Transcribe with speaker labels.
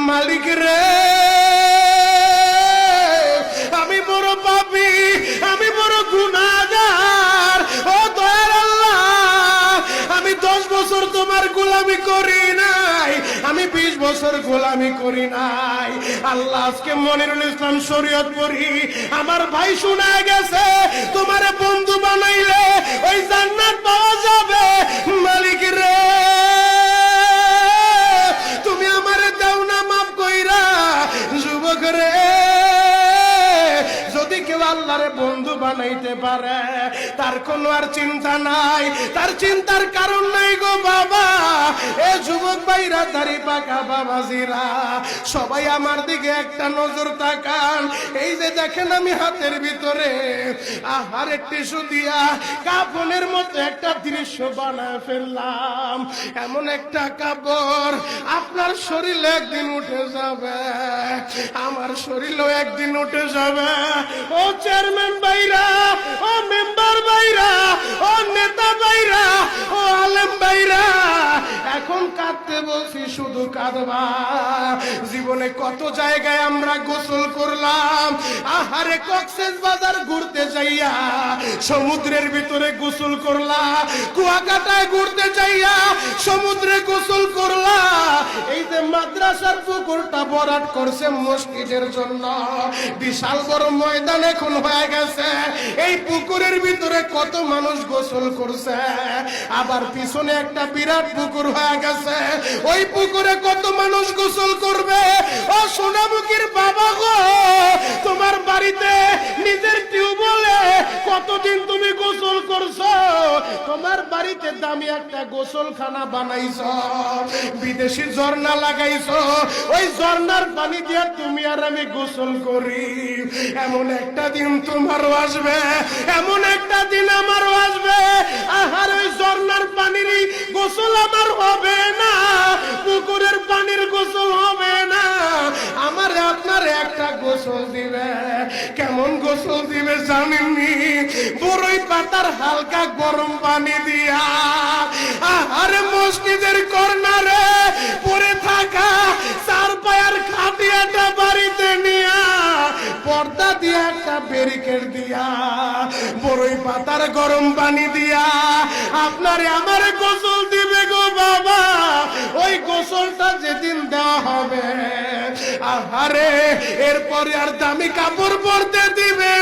Speaker 1: মালিক রে, আমি বড় পাপী, আমি বড় গুনাহগার। ও দয়ার আল্লাহ, আমি 10 বছর তোমার গোলামি করি নাই, আমি 20 বছর গোলামি করি নাই। আল্লাহ, আজকে মনিরুল ইসলাম শরীয়তপুরী আমার ভাই শোনা গেছে তোমারে বন্ধু বানাইলে ওই জান্নাত পাওয়া যাবে। মালিক রে, তুমি আমারে দাও না মাফ কইরা। যুবক রে, যদি কেউ আল্লাহরে বন্ধু বানাইতে পারে তার কোনো আর চিন্তা নাই, তার চিন্তার কারণ নাই গো বাবা। এ যুবক ভাইরা, দাড়ি পাকা বাবাজিরা, সবাই আমার দিকে একটা নজর তাকান। এই যে দেখেন আমি হাতের ভিতরে আহারে টিস্যু দিয়া কাফনের মতো একটা দৃশ্য বানায় ফেললাম। এমন একটা কাপড় আপনার শরীরে একদিন উঠে যাবে, আমার শরীরও একদিন উঠে যাবে। ও চেয়ারম্যান ভাইরা, ও মেম্বার ভাইরা, ও নেতা ভাইরা, ও আলেম ভাইরা, এখন কাঁদতে বলছি, শুধু কাঁদবা। জীবনে কত জায়গায় আমরা গোসল করলাম। আহারে, কক্সবাজার ঘুরতে যাইয়া সমুদ্রের ভিতরে গোসল করলা, কুয়াকাটায় ঘুরতে যাইয়া সমুদ্রে গোসল করলা। এই যে মাদ্রাসার পুকুরটা ভরাট করছে মসজিদের জন্য, বিশাল বড় ময়দান এখন হয়ে গেছে। এই পুকুরের ভিতরে কত মানুষ গোসল করছে, আবার পিছনে একটা বিরাট পুকুর হয়ে গেছে, ওই পুকুরে কত মানুষ গোসল করবে। ও সোনামুখীর বাবা গো, তোমার বাড়িতে নিজের টিউবওয়েলে কতদিন তুমি গোসল করছো? তোমার বাড়িতে দামি একটা গোসলখানা বানাইছো, বিদেশি ঝর্ণা লাগাইছো, ওই ঝর্ণার পানি দিয়ে তুমি আর আমি গোসল করি। এমন একটা দিন তোমারও আসবে, এমন একটা দিন আমারও আসবে। আহার, ওই ঝর্ণার পানির গোসল আমার হবে না, পুকুরের পানির গোসল হবে না, আমার আপনার একটা গোসল দিবে। কেমন গোসল দিবে জানেননি? বড়ই পাতার হালকা গরম পানি দিয়া। আরে মসজিদের কর্নারে পড়ে থাকা 4 পায়ার খাটিয়াটা বাড়িতে নিয়া পর্দা দিয়া একটা ব্যারিকেড দিয়া বড়ই পাতার গরম পানি দিয়া আপনারে আমার গোসল দিবে গো বাবা। ওই গোসলটা যেদিন দেওয়া হবে, আহারে, এরপরে আর দামি কাপড় পরতে দিবে।